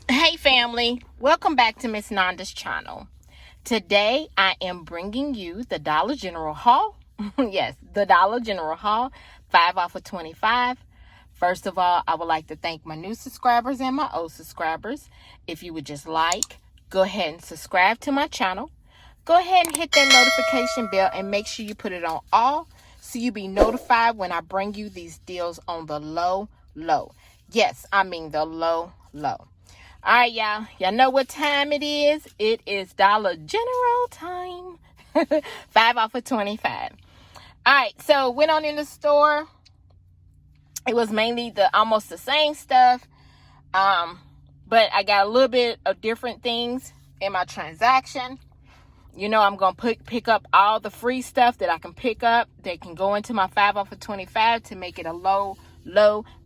Hey family, welcome back to Miss Nanda's channel. Today I am bringing you the Dollar General haul. Yes, the Dollar General haul, 5 off of 25. First of all, I would like to thank my new subscribers and my old subscribers. If you would just go ahead and subscribe to my channel. Go ahead and hit that notification bell and make sure you put it on all so you be notified when I bring you these deals on the low. Yes, I mean the low. All right, y'all. Y'all know what time it is. It is Dollar General time. 5 off of 25. All right, so went on in the store. It was mainly almost the same stuff. But I got a little bit of different things in my transaction. You know, I'm going to pick up all the free stuff that I can pick up. They can go into my 5 off of 25 to make it a low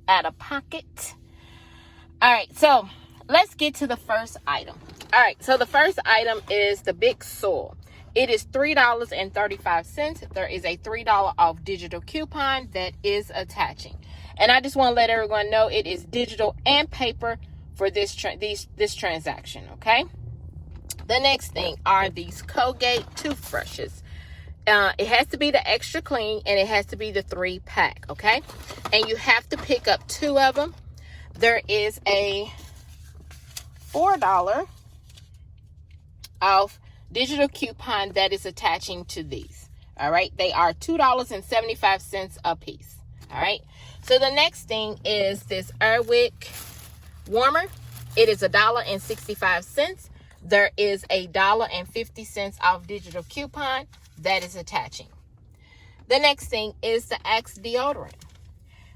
out of pocket. All right, so let's get to the first item. All right, so the first item is the Big Soil. It is $3.35. There is a $3 off digital coupon that is attaching. And I just want to let everyone know it is digital and paper for this transaction, okay? The next thing are these Colgate toothbrushes. It has to be the extra clean and it has to be the 3-pack, okay? And you have to pick up 2 of them. There is a $4 off digital coupon that is attaching to these. All right, they are $2.75 a piece. All right, so the next thing is this Airwick warmer. It is $1.65. There is a $1.50 off digital coupon that is attaching. The next thing is the Axe deodorant.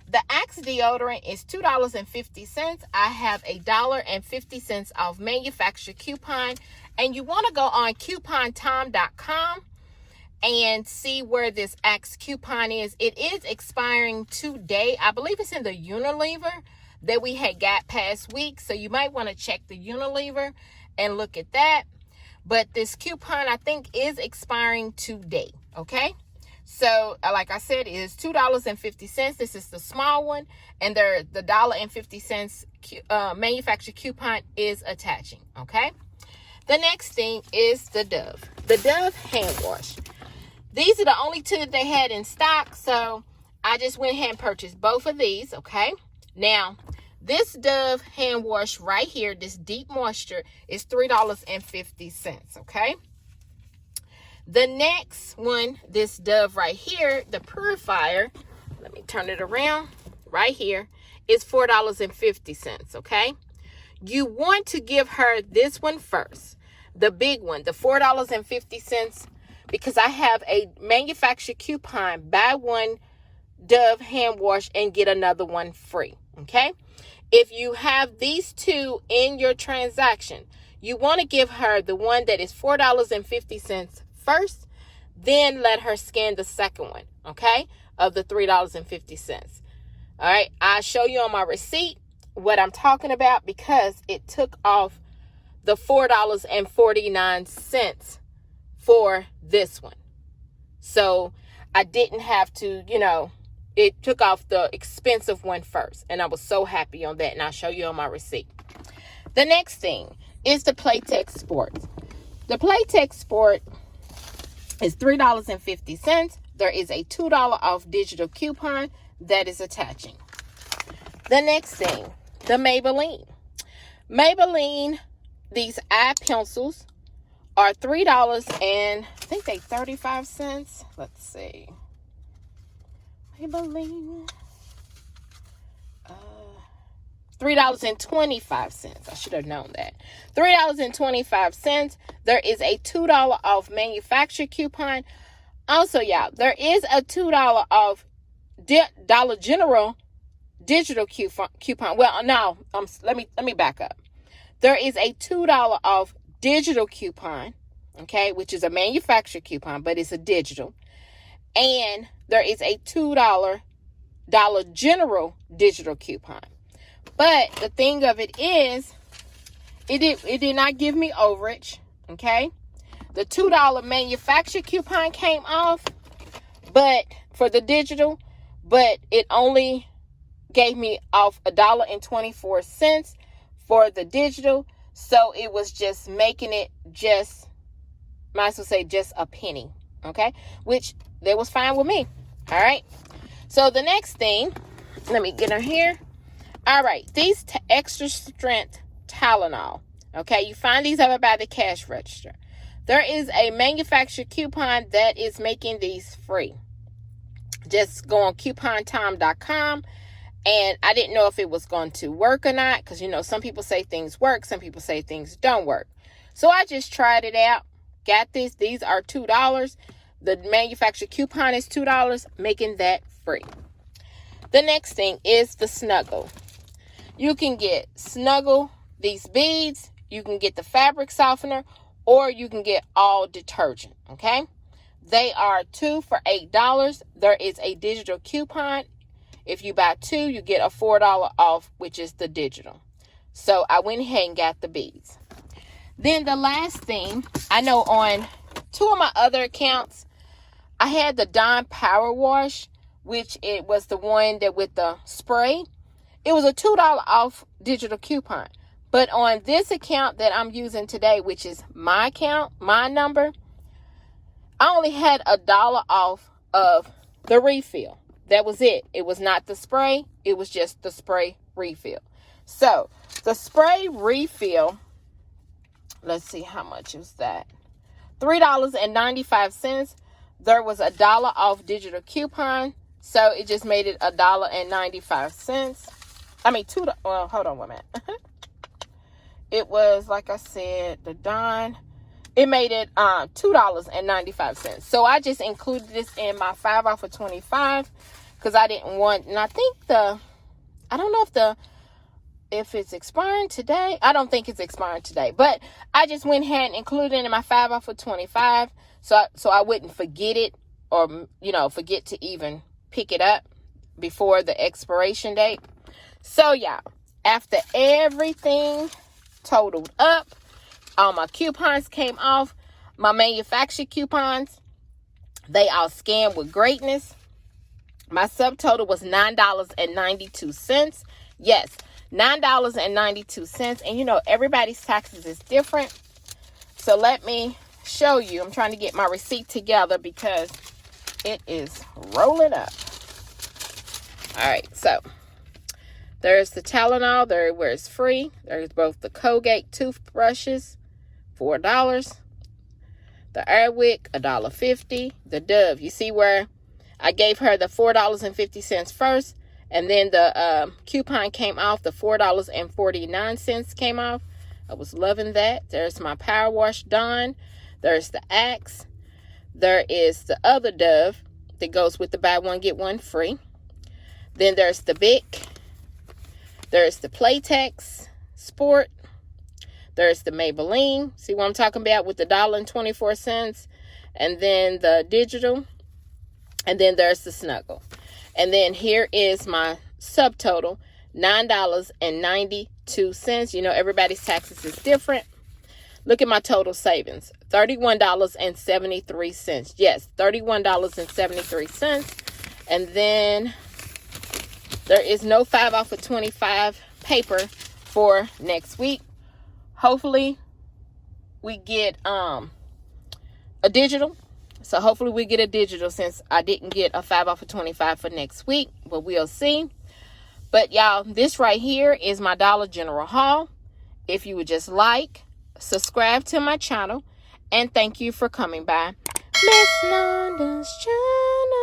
The Axe deodorant is $2.50. I have a $1.50 off manufacturer coupon. And you want to go on coupontime.com and see where this Axe coupon is. It is expiring today. I believe it's in the Unilever that we had got past week. So you might want to check the Unilever and look at that. But this coupon, I think, is expiring today. Okay? So, like I said, it is $2.50. This is the small one. And the $1.50 manufacturer coupon is attaching. Okay? The next thing is the Dove. The Dove hand wash. These are the only 2 that they had in stock. So, I just went ahead and purchased both of these. Okay? Now, this Dove hand wash right here, this deep moisture, is $3.50. Okay? The next one, this Dove right here, the purifier, let me turn it around, right here, is $4.50, okay? You want to give her this one first, the big one, the $4.50, because I have a manufacturer coupon, buy one Dove hand wash and get another one free, okay? If you have these 2 in your transaction, you want to give her the one that is $4.50 first, then let her scan the second one, okay, of the $3.50. All right, I'll show you on my receipt what I'm talking about because it took off the $4.49 for this one. So I didn't have to, it took off the expensive one first, and I was so happy on that, and I'll show you on my receipt. The next thing is the Playtex Sport. The Playtex Sport is $3.50. There is a $2 off digital coupon that is attaching. The next thing, the Maybelline. Maybelline, these eye pencils are $3 and I think they 35 cents. Let's see. Maybelline. $3.25. I should have known that. $3.25. There is a $2 off manufacturer coupon. Also, y'all, there is a $2 off Dollar General digital coupon. Well, no, let me back up. There is a $2 off digital coupon, okay, which is a manufacturer coupon, but it's a digital. And there is a $2 Dollar General digital coupon. But the thing of it is, it did not give me overage, okay? The $2 manufacturer coupon came off, but for the digital, but it only gave me off $1.24 for the digital. So it was just making it just, might as well say just a penny. Okay. Which that was fine with me. All right. So the next thing, let me get her here. All right. These extra strength Tylenol. Okay. You find these over by the cash register. There is a manufacturer coupon that is making these free. Just go on coupontime.com. And I didn't know if it was going to work or not. Because, you know, some people say things work. Some people say things don't work. So I just tried it out. Got this. These are $2. The manufacturer coupon is $2. Making that free. The next thing is the Snuggle. You can get Snuggle, these beads. You can get the fabric softener. Or you can get all detergent, okay? They are 2 for $8. There is a digital coupon. If you buy 2, you get a $4 off, which is the digital. So I went ahead and got the beads. Then the last thing, I know on 2 of my other accounts, I had the Dawn Power Wash, which it was the one that with the spray. It was a $2 off digital coupon. But on this account that I'm using today, which is my account, my number, I only had $1 off of the refill. That was it. It was not the spray. It was just the spray refill. So the spray refill, let's see how much is that. $3.95. There was $1 off digital coupon. So it just made it $1.95. I mean, well, hold on 1 minute. It was, like I said, the Dawn. It made it $2.95. So I just included this in my 5 off of 25 because I didn't want, and I think I don't know if it's expiring today. I don't think it's expiring today, but I just went ahead and included it in my 5 off of 25 so I wouldn't forget it or, you know, forget to even pick it up before the expiration date. So, y'all, after everything totaled up, all my coupons came off. My manufacturer coupons, they all scanned with greatness. My subtotal was $9.92. Yes, $9.92. And you know, everybody's taxes is different. So let me show you. I'm trying to get my receipt together because it is rolling up. All right, so there's the Tylenol, there where it's free. There's both the Colgate toothbrushes, $4. The Airwick, $1.50. The Dove, you see where I gave her the $4.50 first, and then the coupon came off. The $4.49 came off. I was loving that. There's my Power Wash Dawn. There's the Axe. There is the other Dove that goes with the buy one get one free. Then there's the Bic. There's the Playtex Sport. There's the Maybelline. See what I'm talking about with the $1.24. And then the digital. And then there's the Snuggle. And then here is my subtotal, $9.92. You know, everybody's taxes is different. Look at my total savings, $31.73. Yes, $31.73. And then there is no 5 off of 25 paper for next week. Hopefully we get a digital. So hopefully we get a digital since I didn't get a 5 off of 25 for next week. But we'll see. But y'all, this right here is my Dollar General haul. If you would just like, subscribe to my channel. And thank you for coming by Miss Nanda's channel.